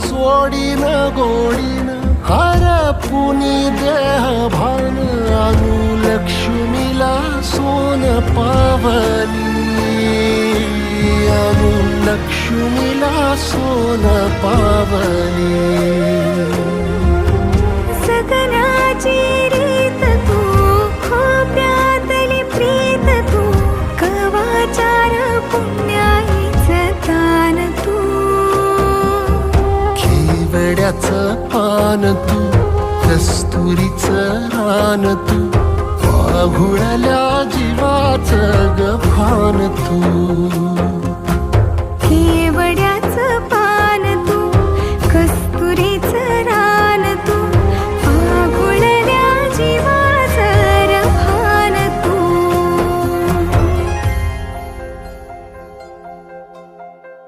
जोडीन Godin हरपुनी देह भान आणू लक्ष्मीला सोन पावली आणू लक्ष्मीला सोन पावली सगनाची रीत तू खोप्यातली प्रीत तू कवाचार पुण्याईचं तान तू केवड्याचं पान तू कस्तुरीचं रान तू वाघुळल्या जीवाचं गभान तू